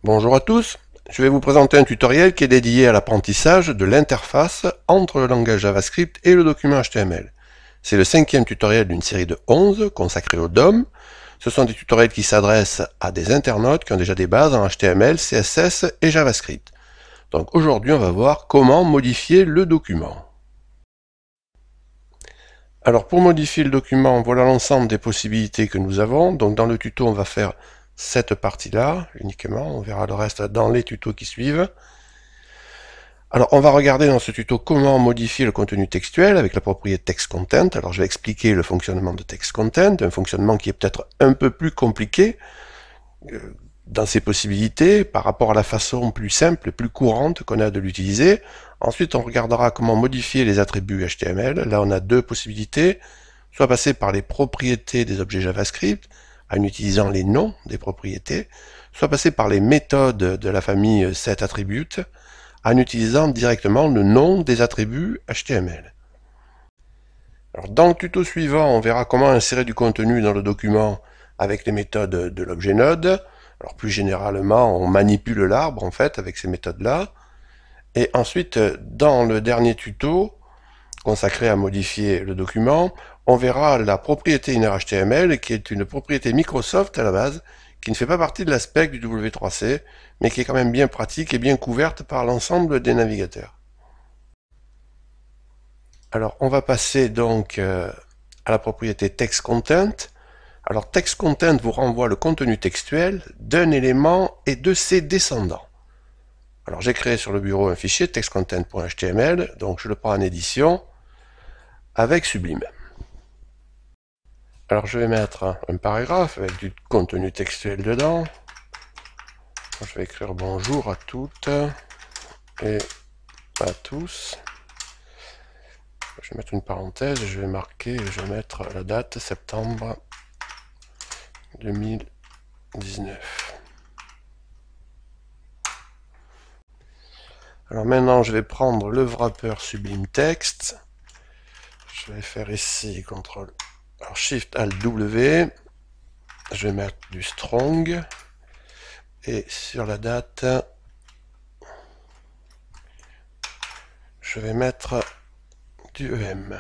Bonjour à tous, je vais vous présenter un tutoriel qui est dédié à l'apprentissage de l'interface entre le langage JavaScript et le document HTML. C'est le 5e tutoriel d'une série de 11 consacrée au DOM. Ce sont des tutoriels qui s'adressent à des internautes qui ont déjà des bases en HTML, CSS et JavaScript. Donc aujourd'hui on va voir comment modifier le document. Alors pour modifier le document, voilà l'ensemble des possibilités que nous avons. Donc dans le tuto on va faire cette partie-là uniquement, on verra le reste dans les tutos qui suivent. Alors on va regarder dans ce tuto comment modifier le contenu textuel avec la propriété TextContent. Alors je vais expliquer le fonctionnement de TextContent, un fonctionnement qui est peut-être un peu plus compliqué dans ses possibilités par rapport à la façon plus simple et plus courante qu'on a de l'utiliser. Ensuite on regardera comment modifier les attributs HTML. Là on a deux possibilités, soit passer par les propriétés des objets JavaScript en utilisant les noms des propriétés, soit passer par les méthodes de la famille setAttribute en utilisant directement le nom des attributs HTML. Alors dans le tuto suivant, on verra comment insérer du contenu dans le document avec les méthodes de l'objet Node. Alors plus généralement, on manipule l'arbre en fait avec ces méthodes-là. Et ensuite, dans le dernier tuto, consacré à modifier le document, on verra la propriété InnerHTML, qui est une propriété Microsoft à la base, qui ne fait pas partie de la spec du W3C, mais qui est quand même bien pratique et bien couverte par l'ensemble des navigateurs. Alors on va passer donc à la propriété TextContent. Alors TextContent vous renvoie le contenu textuel d'un élément et de ses descendants. Alors j'ai créé sur le bureau un fichier textcontent.html, donc je le prends en édition avec Sublime. Alors je vais mettre un paragraphe avec du contenu textuel dedans. Je vais écrire bonjour à toutes et à tous. Je vais mettre une parenthèse, je vais marquer, je vais mettre la date septembre 2019. Alors maintenant je vais prendre le wrapper Sublime Text. Je vais faire ici CTRL, alors Shift Alt W. Je vais mettre du strong et sur la date je vais mettre du EM.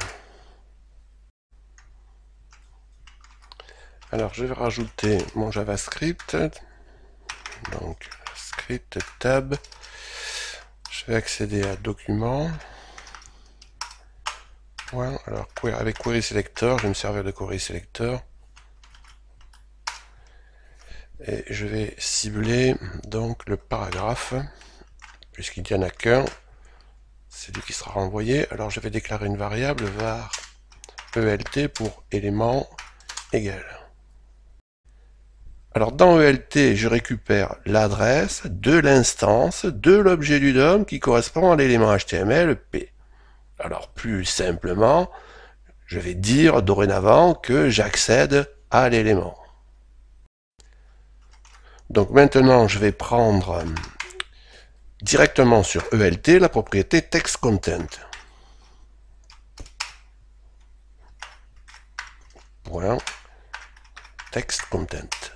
Alors je vais rajouter mon JavaScript, donc script tab, je vais accéder à document. Ouais, alors avec Query Selector, je vais me servir de Query Selector. Et je vais cibler donc le paragraphe, puisqu'il n'y en a qu'un, c'est lui qui sera renvoyé. Alors je vais déclarer une variable var ELT pour élément égal. Alors dans ELT, je récupère l'adresse de l'instance de l'objet du DOM qui correspond à l'élément HTML P. Alors plus simplement, je vais dire dorénavant que j'accède à l'élément. Donc maintenant, je vais prendre directement sur ELT la propriété TextContent. Point TextContent.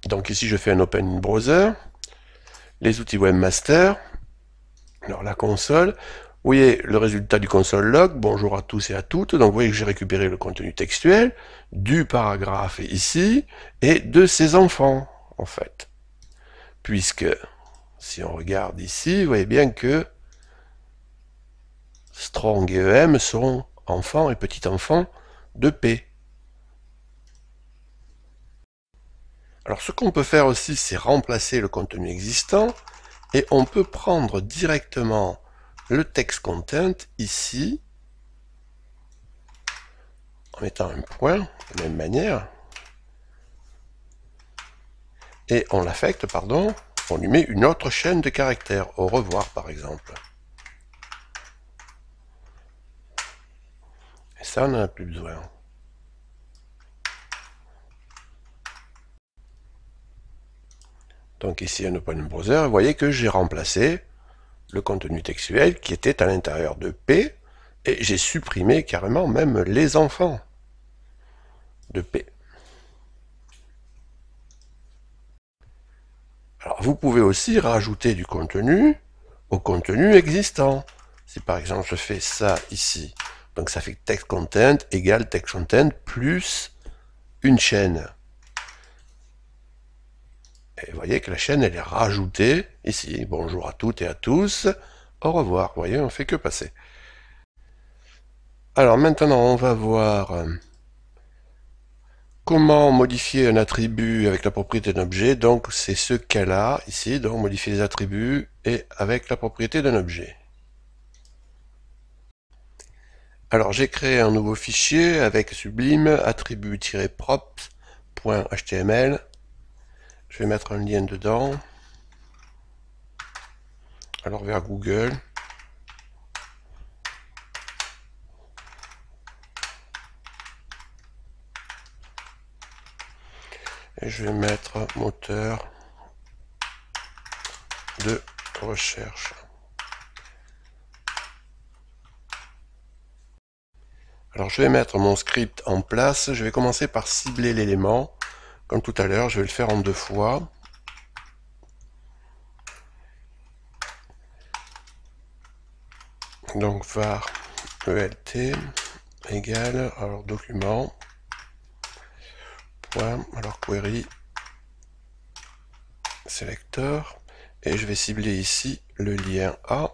Donc ici, je fais un Open in Browser. Les outils Webmaster. Alors la console. Vous voyez le résultat du console log, bonjour à tous et à toutes, donc vous voyez que j'ai récupéré le contenu textuel du paragraphe ici, et de ses enfants, en fait. Puisque, si on regarde ici, vous voyez bien que strong et EM sont enfants et petits-enfants de P. Alors ce qu'on peut faire aussi, c'est remplacer le contenu existant, et on peut prendre directement le TextContent ici, en mettant un point, de la même manière, et on l'affecte, pardon, on lui met une autre chaîne de caractères, au revoir par exemple. Et ça, on n'en a plus besoin. Donc ici, un Open Browser, vous voyez que j'ai remplacé le contenu textuel qui était à l'intérieur de P, et j'ai supprimé carrément même les enfants de P. Alors vous pouvez aussi rajouter du contenu au contenu existant. Si par exemple je fais ça ici, donc ça fait text content égale text content plus une chaîne. Et vous voyez que la chaîne elle est rajoutée ici. Bonjour à toutes et à tous. Au revoir. Vous voyez, on fait que passer. Alors maintenant on va voir comment modifier un attribut avec la propriété d'un objet. Donc c'est ce cas-là ici. Donc modifier les attributs et avec la propriété d'un objet. Alors j'ai créé un nouveau fichier avec Sublime attribut-props.html. Je vais mettre un lien dedans. Alors vers Google. Et je vais mettre moteur de recherche. Alors je vais mettre mon script en place. Je vais commencer par cibler l'élément. Comme tout à l'heure, je vais le faire en 2 fois. Donc var ELT égale, alors document, point, alors query, selector, et je vais cibler ici le lien A.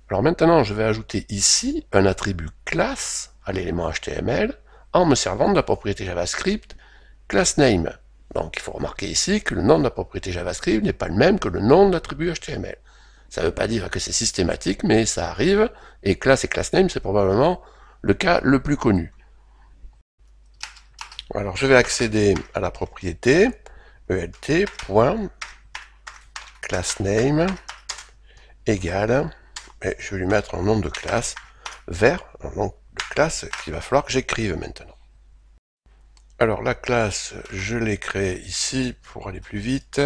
Alors maintenant, je vais ajouter ici un attribut classe à l'élément HTML en me servant de la propriété JavaScript className. Donc il faut remarquer ici que le nom de la propriété JavaScript n'est pas le même que le nom de l'attribut HTML. Ça ne veut pas dire que c'est systématique, mais ça arrive, et class et className, c'est probablement le cas le plus connu. Alors je vais accéder à la propriété ELT.className égale, et je vais lui mettre un nom de classe vert, un nom de classe qu'il va falloir que j'écrive maintenant. Alors la classe, je l'ai créée ici pour aller plus vite,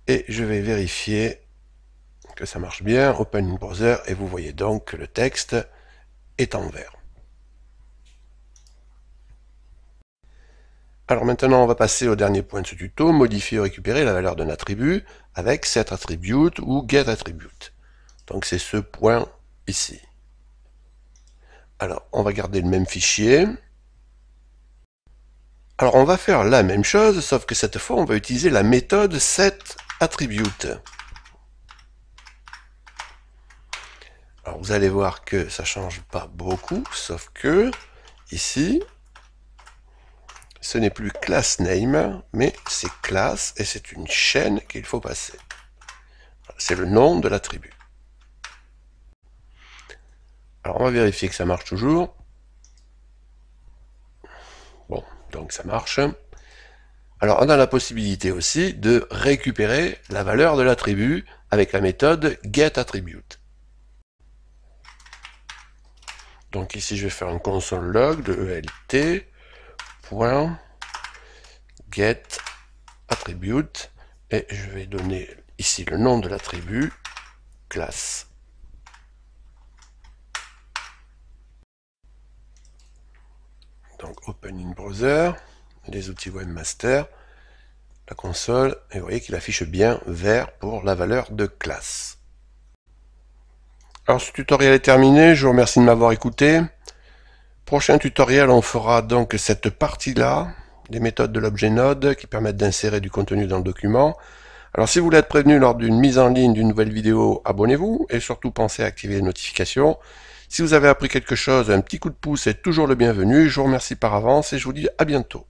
et je vais vérifier que ça marche bien, Open in Browser, et vous voyez donc que le texte est en vert. Alors maintenant on va passer au dernier point de ce tuto, modifier ou récupérer la valeur d'un attribut avec setAttribute ou getAttribute. Donc c'est ce point ici. Alors on va garder le même fichier. Alors on va faire la même chose, sauf que cette fois on va utiliser la méthode setAttribute. Alors vous allez voir que ça change pas beaucoup, sauf que ici, ce n'est plus className, mais c'est class et c'est une chaîne qu'il faut passer. C'est le nom de l'attribut. Alors on va vérifier que ça marche toujours. Bon, donc ça marche. Alors on a la possibilité aussi de récupérer la valeur de l'attribut avec la méthode getAttribute. Donc ici je vais faire un console log de ELT.getAttribute et je vais donner ici le nom de l'attribut classe. Donc Open in Browser, les outils Webmaster, la console, et vous voyez qu'il affiche bien vert pour la valeur de classe. Alors ce tutoriel est terminé, je vous remercie de m'avoir écouté. Prochain tutoriel, on fera donc cette partie-là, des méthodes de l'objet Node qui permettent d'insérer du contenu dans le document. Alors si vous voulez être prévenu lors d'une mise en ligne d'une nouvelle vidéo, abonnez-vous et surtout pensez à activer les notifications. Si vous avez appris quelque chose, un petit coup de pouce est toujours le bienvenu. Je vous remercie par avance et je vous dis à bientôt.